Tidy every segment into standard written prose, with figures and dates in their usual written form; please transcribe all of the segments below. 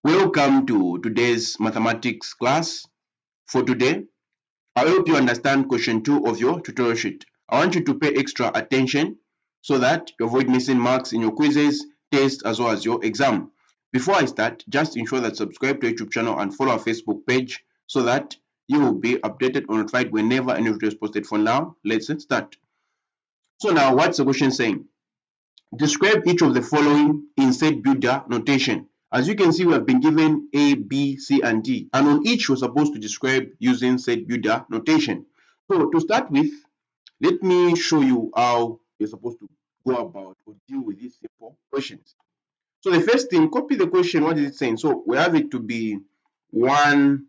Welcome to today's mathematics class. For today, I hope you understand question 2 of your tutorial sheet. I want you to pay extra attention so that you avoid missing marks in your quizzes, tests, as well as your exam. Before I start, just ensure that subscribe to our YouTube channel and follow our Facebook page so that you will be updated or notified whenever any video is posted. For now, let's start. So now, what's the question saying? Describe each of the following in set builder notation. As you can see, we have been given A, B, C, and D, and on each we're supposed to describe using set builder notation. So to start with, let me show you how you're supposed to go about or deal with these simple questions. So the first thing, copy the question. What is it saying? So we have it to be 1,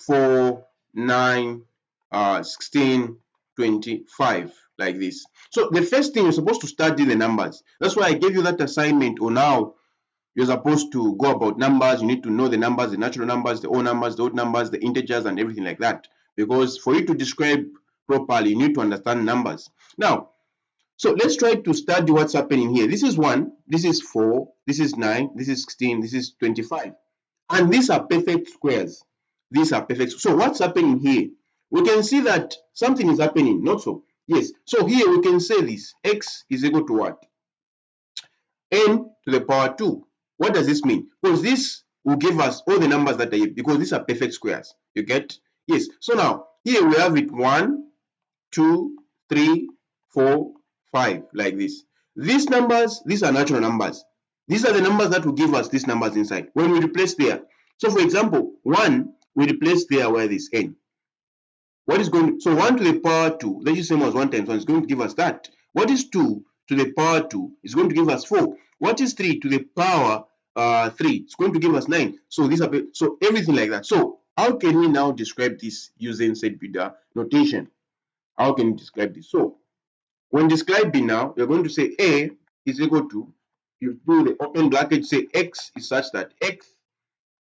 4, 9, 16, 25, like this. So the first thing, you're supposed to study the numbers. That's why I gave you that assignment on how you're supposed to go about numbers. You need to know the numbers, the natural numbers, the whole numbers, the odd numbers, the integers, and everything like that. Because for you to describe properly, you need to understand numbers. Now, so let's try to study what's happening here. This is 1, this is 4, this is 9, this is 16, this is 25. And these are perfect squares. These are perfect. So what's happening here? We can see that something is happening, not so. Yes. So here we can say this. X is equal to what? N to the power 2. What does this mean? Because this will give us all the numbers that are here, because these are perfect squares. You get? Yes. So now, here we have it 1, 2, 3, 4, 5, like this. These numbers, these are natural numbers. These are the numbers that will give us these numbers inside. When we replace there, so for example, 1, we replace there where this n. What is going to, so 1 to the power 2, let's just same as 1 times 1 is going to give us that. What is 2 to the power 2 is going to give us 4. What is 3 to the power 3? It's going to give us 9. So these are, so everything like that. So how can we now describe this using set builder notation? How can you describe this? So when describing now, you're going to say A is equal to, you do the open bracket, say X is such that X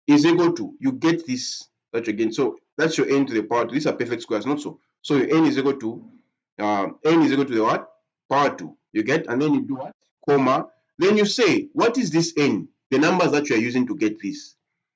is equal to, you get this, that again. So that's your n to the power 2. These are perfect squares, not so. So your n is equal to, n is equal to the what? Power 2. You get, and then you do what? Comma. Then you say, what is this n? The numbers that you are using to get this.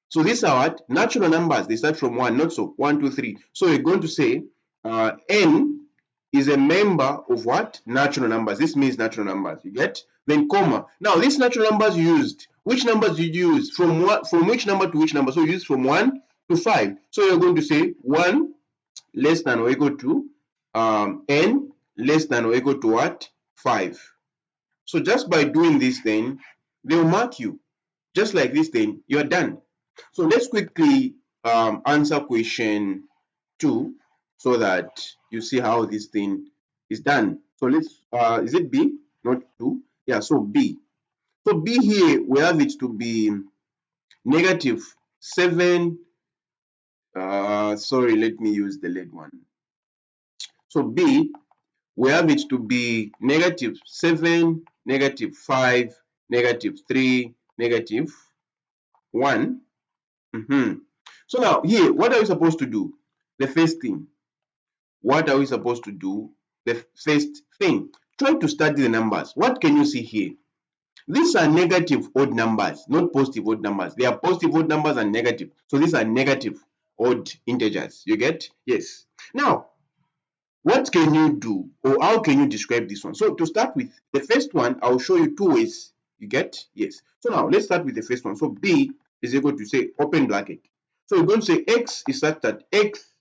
So these are what? Natural numbers. They start from 1, not so. 1, 2, 3. So you're going to say, n is a member of what? Natural numbers. This means natural numbers. You get? Then comma. Now, these natural numbers used, which numbers did you use? From what? From which number to which number? So you use from 1 to 5. So you're going to say 1 less than or equal to n less than or equal to what? 5. So just by doing this, then they'll mark you. Just like this, then you're done. So let's quickly answer question 2 so that you see how this thing is done. So let's, is it B? Not 2. Yeah, so B. So B here, we have it to be negative 7. Sorry, let me use the lead one. So B, we have it to be negative 7, negative 5, negative 3, negative 1. So now here, what are we supposed to do? The first thing. What are we supposed to do? The first thing. Try to study the numbers. What can you see here? These are negative odd numbers, not positive odd numbers. They are positive odd numbers and negative. So these are negative odd integers. You get? Yes. Now, what can you do, or how can you describe this one? So to start with, the first one, I'll show you two ways. You get? Yes. So now let's start with the first one. So B is equal to, say, open bracket. So you're going to say X is such that X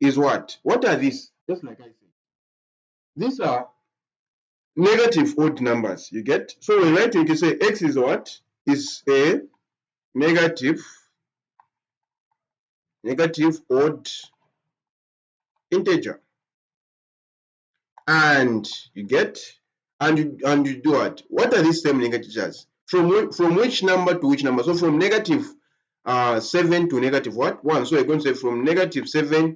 is what? What are these? Just like I said. These are negative odd numbers. You get? So when writing, you can say X is what? Is a negative odd integer. And you get, and you do what? What are these same integers? From which number to which number? So from negative 7 to negative what? 1. So you're going to say from negative 7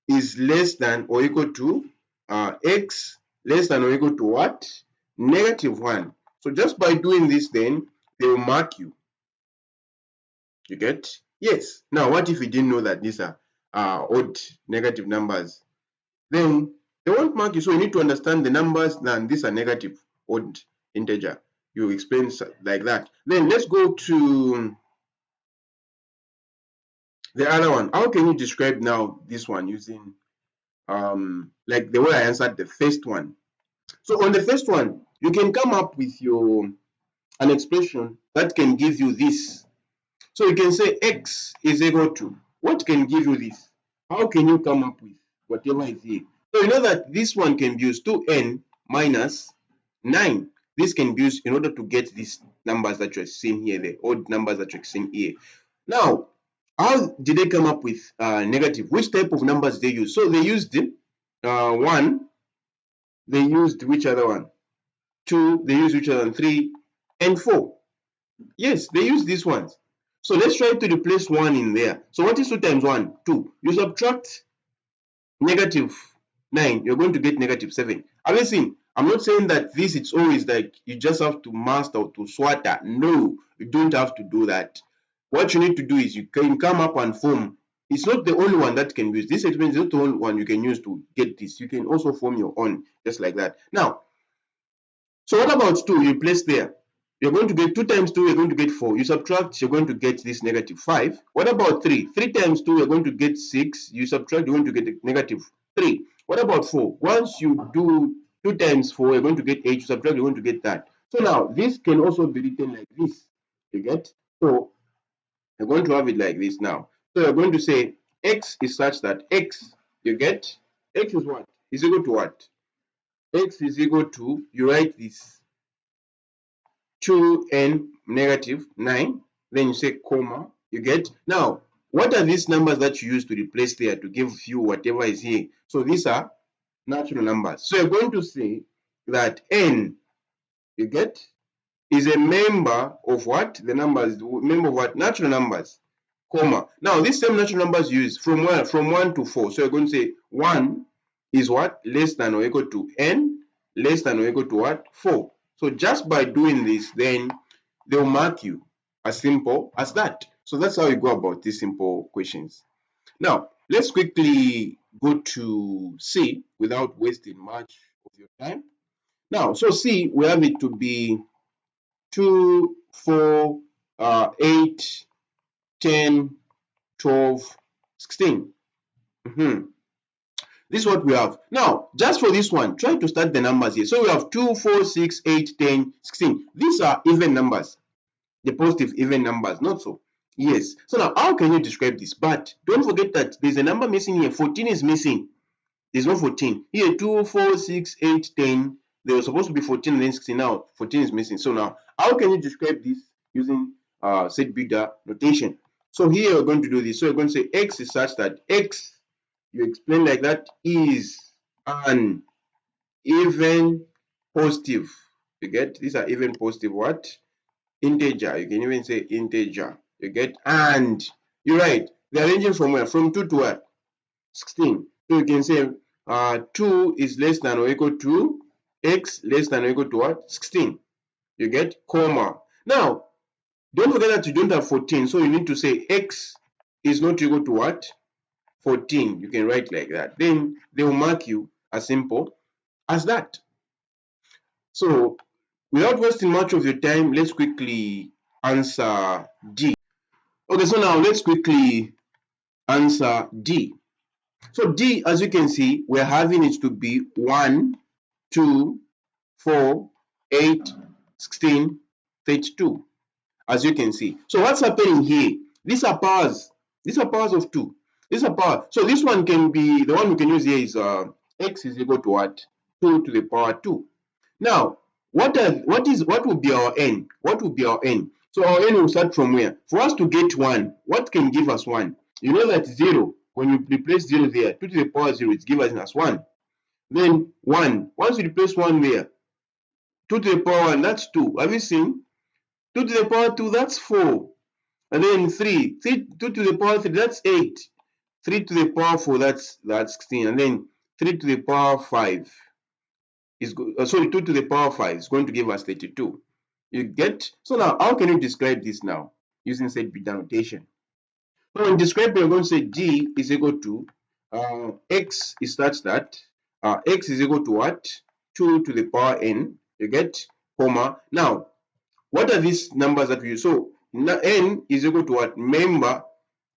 is less than or equal to x less than or equal to what? Negative 1. So just by doing this, then they will mark you. You get? Yes. Now, what if you didn't know that these are odd negative numbers? Then they won't mark you. So you need to understand the numbers, and these are negative odd integer. You explain like that. Then let's go to The other one, how can you describe now this one using like the way I answered the first one? So on the first one, you can come up with an expression that can give you this. So you can say x is equal to, what can give you this? How can you come up with whatever is here? So you know that this one can be used 2n minus 9. This can be used in order to get these numbers that you're seeing here, the odd numbers that you're seeing here. Now, how did they come up with negative? Which type of numbers they use? So they used 1, they used which other one? 2, they used which other one? 3, and 4. Yes, they use these ones. So let's try to replace 1 in there. So what is 2 times 1? 2. You subtract negative 9, you're going to get negative 7. Have you seen? I'm not saying that this it's always like you just have to master or to swatter. No, you don't have to do that. What you need to do is you can come up and form. It's not the only one that can use. This experiment is not the only one you can use to get this. You can also form your own, just like that. Now, so what about 2? You place there. You're going to get 2 times 2, you're going to get 4. You subtract, you're going to get this negative 5. What about 3? 3 times 2, you're going to get 6. You subtract, you're going to get negative 3. What about 4? Once you do 2 times 4, you're going to get 8. You subtract, you're going to get that. So now, this can also be written like this. You get? So, you're going to have it like this now. So, you're going to say x is such that x, you get? X is what? Is equal to what? X is equal to, you write this, 2n negative 9, then you say comma, you get? Now, what are these numbers that you use to replace there to give you whatever is here? So these are natural numbers. So you're going to say that n, you get, is a member of what? The numbers, member of what? Natural numbers, comma. Now, these same natural numbers used from where? From 1 to 4. So you're going to say 1 is what? Less than or equal to n, less than or equal to what? 4. So just by doing this, then they'll mark you as simple as that. So that's how you go about these simple questions. Now, let's quickly go to C without wasting much of your time. Now, so C, we have it to be 2, 4, 8, 10, 12, 16. This is what we have. Now, just for this one, try to start the numbers here. So we have 2, 4, 6, 8, 10, 16. These are even numbers. The positive even numbers, not so. Yes. So now, how can you describe this? But don't forget that there's a number missing here. 14 is missing. There's no 14. Here, 2, 4, 6, 8, 10. There was supposed to be 14 and then 16. Now, 14 is missing. So now, how can you describe this using set beta notation? So here, we're going to do this. So we're going to say x is such that x, you explain like that, is an even positive. You get? These are even positive what? Integer. You can even say integer. You get? And you're right. They're ranging from where? From 2 to what? 16. So you can say 2 is less than or equal to x less than or equal to what? 16. You get? Comma. Now, don't forget that you don't have 14. So you need to say x is not equal to what? 14. You can write like that. Then they will mark you as simple as that. So without wasting much of your time, let's quickly answer D. Okay, so now let's quickly answer D. So D, as you can see, we're having it to be 1, 2, 4, 8, 16, 32, as you can see. So what's happening here? These are powers. These are powers of 2. These are powers. So this one can be, the one we can use here is x is equal to what? 2 to the power 2. Now, what will be our n? What will be our n? So our n will start from where? For us to get 1, what can give us 1? You know that 0, when you replace 0 there, 2 to the power 0, it gives us as 1. Then 1, once you replace 1 there, 2 to the power 1, that's 2. Have you seen? 2 to the power 2, that's 4. And then 3, 2 to the power 3, that's 8. 3 to the power 4, that's 16. And then 3 to the power 5 is, 2 to the power 5 is going to give us 32. You get? So now, how can you describe this now? Using set beta notation. So in describing, we're going to say D is equal to x is such that x is equal to what? 2 to the power n. You get? Comma. Now, what are these numbers that we use? So n is equal to what? Member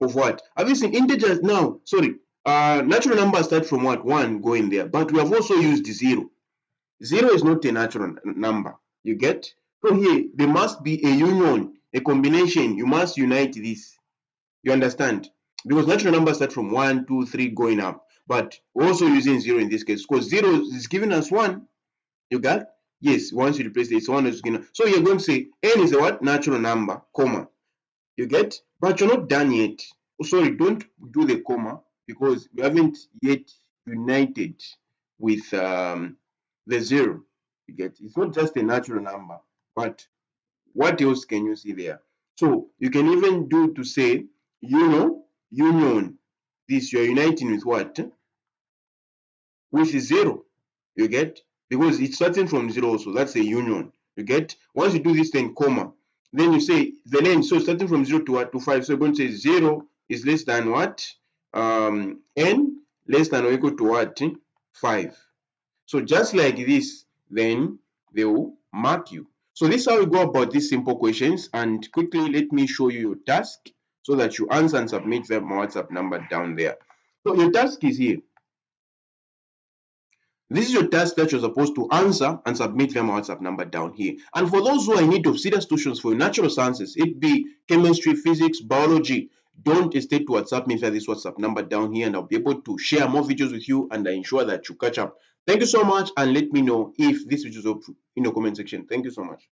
of what? Have you seen integers now? Sorry, natural numbers start from what? 1 going there, but we have also used 0. 0 is not a natural number. You get? So here, there must be a union, a combination. You must unite this. You understand? Because natural numbers start from 1, 2, 3 going up. But we're also using 0 in this case because 0 is giving us 1. You got? Yes, once you replace this 1 is going. So you're going to say n is a what? Natural number, comma. You get? But you're not done yet. Oh, sorry, don't do the comma because we haven't yet united with the 0. You get? It's not just a natural number, but what else can you see there? So you can even do to say, union. This you're uniting with what? With 0. You get? Because it's starting from 0 also. That's a union. You get? Once you do this, then comma. Then you say the length. So starting from 0 to what? To 5. So you're going to say 0 is less than what? N less than or equal to what? 5. So just like this, then they will mark you. So this is how we go about these simple questions. And quickly, let me show you your task so that you answer and submit them my WhatsApp number down there. So your task is here. This is your task that you're supposed to answer and submit via my WhatsApp number down here. And for those who are in need of serious tuitions for natural sciences, it be chemistry, physics, biology, don't hesitate to WhatsApp me via this WhatsApp number down here, and I'll be able to share more videos with you and I ensure that you catch up. Thank you so much, and let me know if this video is helpful in the comment section. Thank you so much.